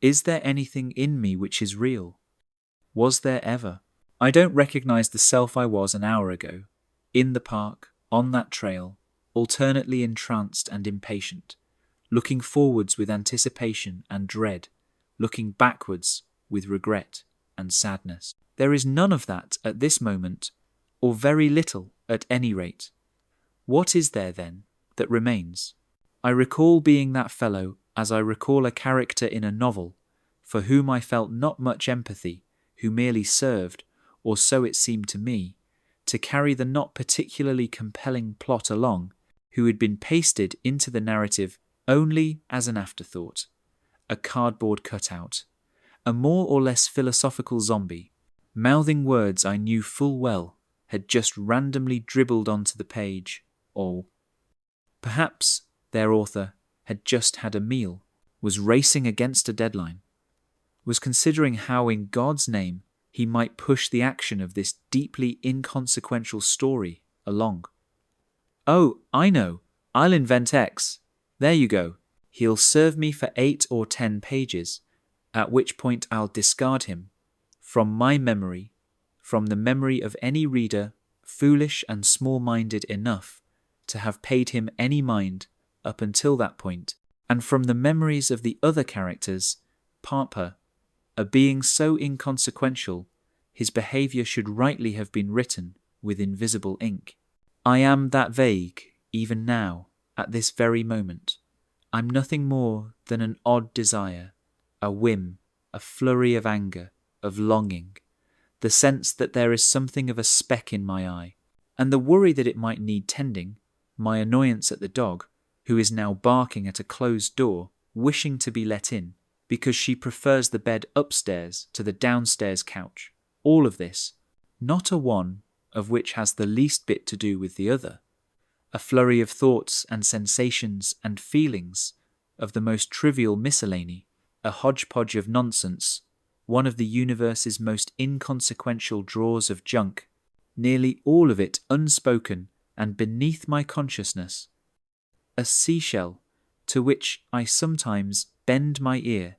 Is there anything in me which is real? Was there ever? I don't recognize the self I was an hour ago, in the park, on that trail, alternately entranced and impatient, looking forwards with anticipation and dread, looking backwards with regret and sadness. There is none of that at this moment, or very little at any rate. What is there, then, that remains? I recall being that fellow as I recall a character in a novel for whom I felt not much empathy, who merely served, or so it seemed to me, to carry the not particularly compelling plot along, who had been pasted into the narrative only as an afterthought, a cardboard cutout, a more or less philosophical zombie, mouthing words I knew full well had just randomly dribbled onto the page, or perhaps their author had just had a meal, was racing against a deadline, was considering how in God's name he might push the action of this deeply inconsequential story along. Oh, I know, I'll invent X. There you go. He'll serve me for 8 or 10 pages, at which point I'll discard him, from my memory, from the memory of any reader foolish and small-minded enough to have paid him any mind up until that point, and from the memories of the other characters, Papa, a being so inconsequential, his behaviour should rightly have been written with invisible ink. I am that vague, even now, at this very moment. I'm nothing more than an odd desire, a whim, a flurry of anger, of longing, the sense that there is something of a speck in my eye, and the worry that it might need tending, my annoyance at the dog, who is now barking at a closed door, wishing to be let in, because she prefers the bed upstairs to the downstairs couch. All of this, not a one of which has the least bit to do with the other. A flurry of thoughts and sensations and feelings of the most trivial miscellany, a hodgepodge of nonsense, one of the universe's most inconsequential drawers of junk, nearly all of it unspoken and beneath my consciousness. A seashell to which I sometimes bend my ear,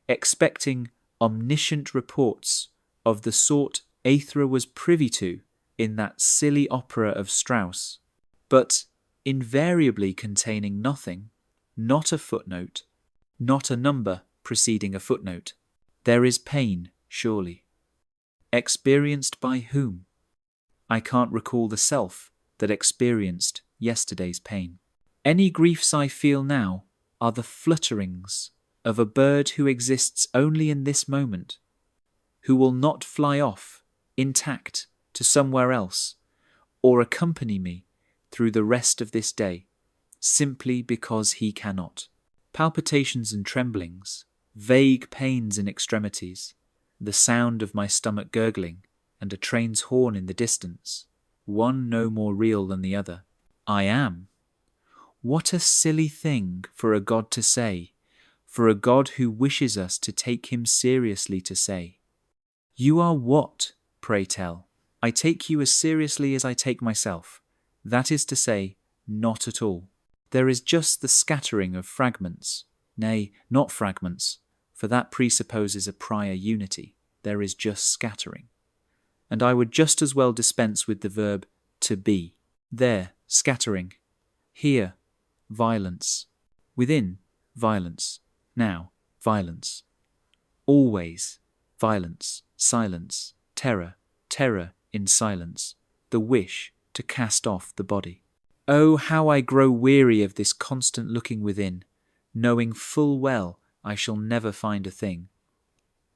expecting omniscient reports of the sort Aethra was privy to in that silly opera of Strauss, but invariably containing nothing, not a footnote, not a number preceding a footnote. There is pain, surely. Experienced by whom? I can't recall the self that experienced yesterday's pain. Any griefs I feel now are the flutterings of a bird who exists only in this moment, who will not fly off, intact, to somewhere else, or accompany me through the rest of this day, simply because he cannot. Palpitations and tremblings, vague pains in extremities, the sound of my stomach gurgling, and a train's horn in the distance, one no more real than the other. I am. What a silly thing for a God to say, for a God who wishes us to take him seriously to say. You are what, pray tell? I take you as seriously as I take myself. That is to say, not at all. There is just the scattering of fragments. Nay, not fragments, for that presupposes a prior unity. There is just scattering. And I would just as well dispense with the verb to be. There, scattering. Here, violence. Within, violence. Now, violence. Always, violence, silence, terror, terror in silence, the wish to cast off the body. Oh, how I grow weary of this constant looking within, knowing full well I shall never find a thing.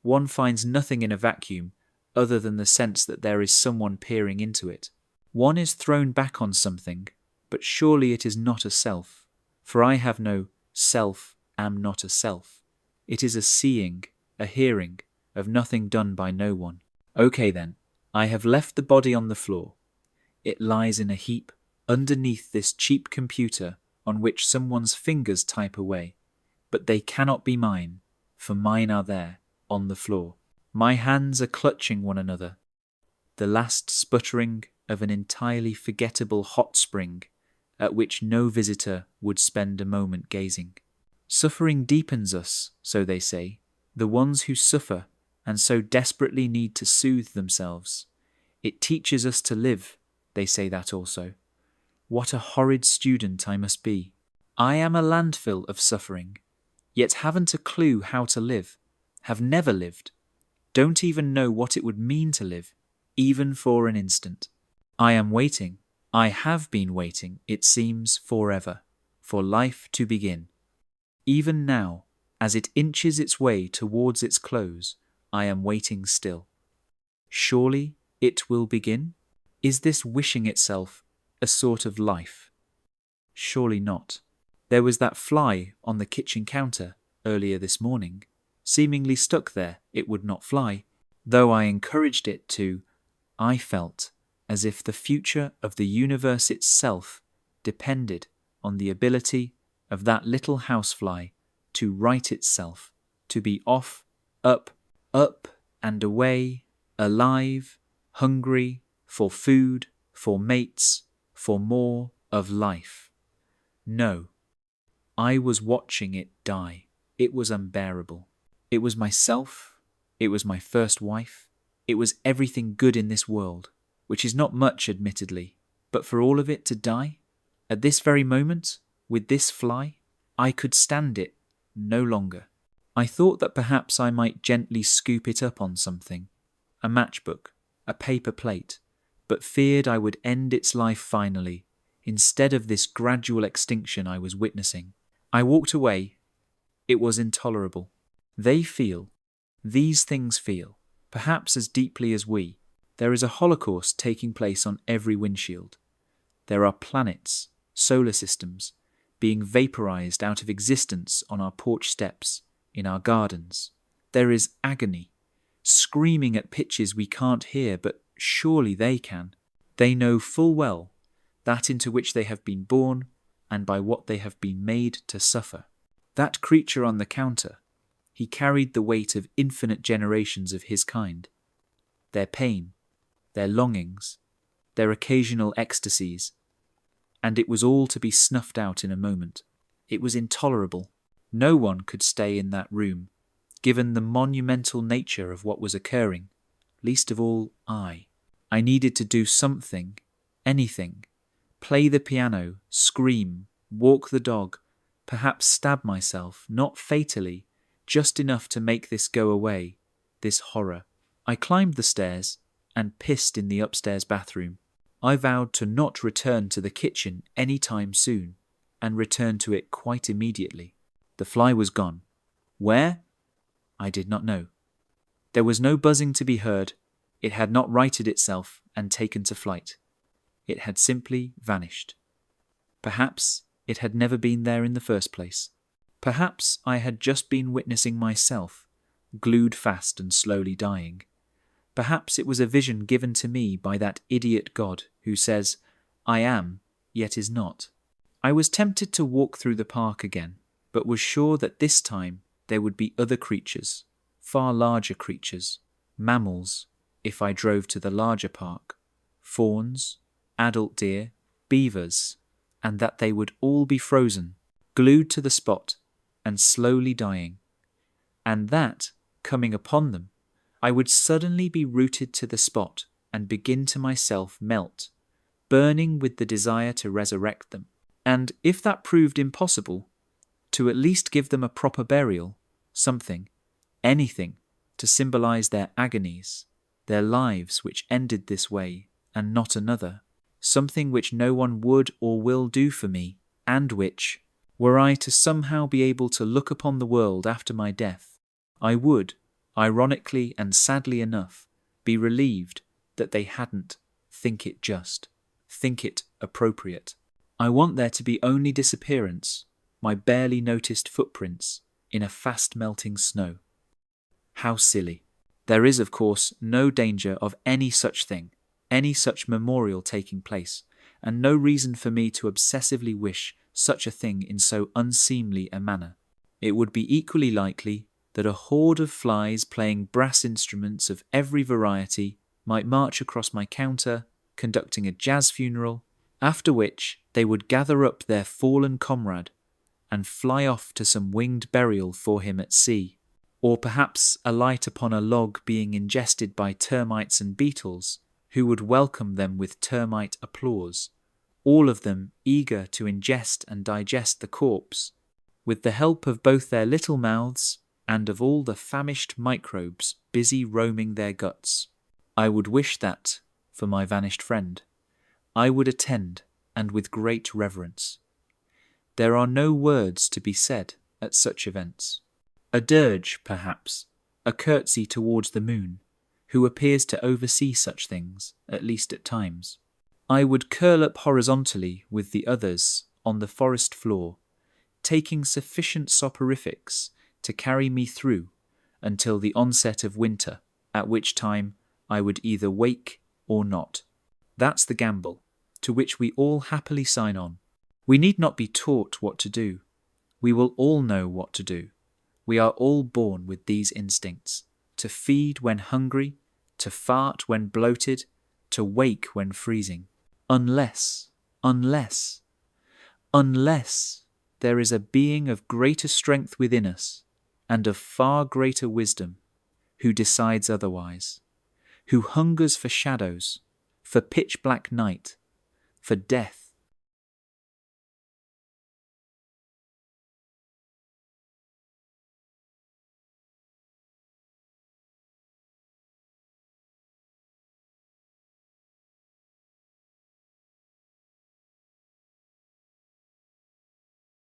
One finds nothing in a vacuum other than the sense that there is someone peering into it. One is thrown back on something, but surely it is not a self, for I have no self, am not a self. It is a seeing, a hearing, of nothing done by no one. Okay then, I have left the body on the floor. It lies in a heap underneath this cheap computer on which someone's fingers type away, but they cannot be mine, for mine are there, on the floor. My hands are clutching one another, the last sputtering of an entirely forgettable hot spring at which no visitor would spend a moment gazing. Suffering deepens us, so they say, the ones who suffer and so desperately need to soothe themselves. It teaches us to live, they say that also. What a horrid student I must be. I am a landfill of suffering, yet haven't a clue how to live, have never lived, don't even know what it would mean to live, even for an instant. I am waiting, I have been waiting, it seems forever, for life to begin. Even now, as it inches its way towards its close, I am waiting still. Surely it will begin? Is this wishing itself a sort of life? Surely not. There was that fly on the kitchen counter earlier this morning. Seemingly stuck there, it would not fly. Though I encouraged it to, I felt as if the future of the universe itself depended on the ability of that little housefly to right itself, to be off, up, up and away, alive, hungry, for food, for mates, for more of life. No, I was watching it die. It was unbearable. It was myself. It was my first wife. It was everything good in this world, which is not much, admittedly, but for all of it to die, at this very moment, with this fly, I could stand it no longer. I thought that perhaps I might gently scoop it up on something, a matchbook, a paper plate, but feared I would end its life finally, instead of this gradual extinction I was witnessing. I walked away. It was intolerable. They feel, these things feel, perhaps as deeply as we. There is a holocaust taking place on every windshield. There are planets, solar systems, being vaporized out of existence on our porch steps, in our gardens. There is agony, screaming at pitches we can't hear, but surely they can. They know full well that into which they have been born and by what they have been made to suffer. That creature on the counter, he carried the weight of infinite generations of his kind. Their pain, their longings, their occasional ecstasies, and it was all to be snuffed out in a moment. It was intolerable. No one could stay in that room, given the monumental nature of what was occurring, least of all I. I needed to do something, anything, play the piano, scream, walk the dog, perhaps stab myself, not fatally, just enough to make this go away, this horror. I climbed the stairs and pissed in the upstairs bathroom. I vowed to not return to the kitchen any time soon, and returned to it quite immediately. The fly was gone. Where? I did not know. There was no buzzing to be heard. It had not righted itself and taken to flight. It had simply vanished. Perhaps it had never been there in the first place. Perhaps I had just been witnessing myself, glued fast and slowly dying. Perhaps it was a vision given to me by that idiot God who says, I am, yet is not. I was tempted to walk through the park again, but was sure that this time there would be other creatures, far larger creatures, mammals, if I drove to the larger park, fawns, adult deer, beavers, and that they would all be frozen, glued to the spot, and slowly dying, and that, coming upon them, I would suddenly be rooted to the spot and begin to myself melt, burning with the desire to resurrect them, and if that proved impossible, to at least give them a proper burial, something, anything, to symbolize their agonies, their lives which ended this way and not another, something which no one would or will do for me, and which, were I to somehow be able to look upon the world after my death, I would, ironically and sadly enough, be relieved that they hadn't think it just, think it appropriate. I want there to be only disappearance, my barely noticed footprints in a fast-melting snow. How silly. There is, of course, no danger of any such thing, any such memorial taking place, and no reason for me to obsessively wish such a thing in so unseemly a manner. It would be equally likely that a horde of flies playing brass instruments of every variety might march across my counter, conducting a jazz funeral, after which they would gather up their fallen comrade and fly off to some winged burial for him at sea. or perhaps alight upon a log being ingested by termites and beetles, who would welcome them with termite applause, all of them eager to ingest and digest the corpse, with the help of both their little mouths and of all the famished microbes busy roaming their guts. I would wish that, for my vanished friend, I would attend, and with great reverence. There are no words to be said at such events. A dirge, perhaps, a curtsy towards the moon, who appears to oversee such things, at least at times. I would curl up horizontally with the others on the forest floor, taking sufficient soporifics to carry me through until the onset of winter, at which time I would either wake or not. That's the gamble, to which we all happily sign on. We need not be taught what to do. We will all know what to do. We are all born with these instincts, to feed when hungry, to fart when bloated, to wake when freezing. Unless there is a being of greater strength within us, and of far greater wisdom, who decides otherwise, who hungers for shadows, for pitch-black night, for death,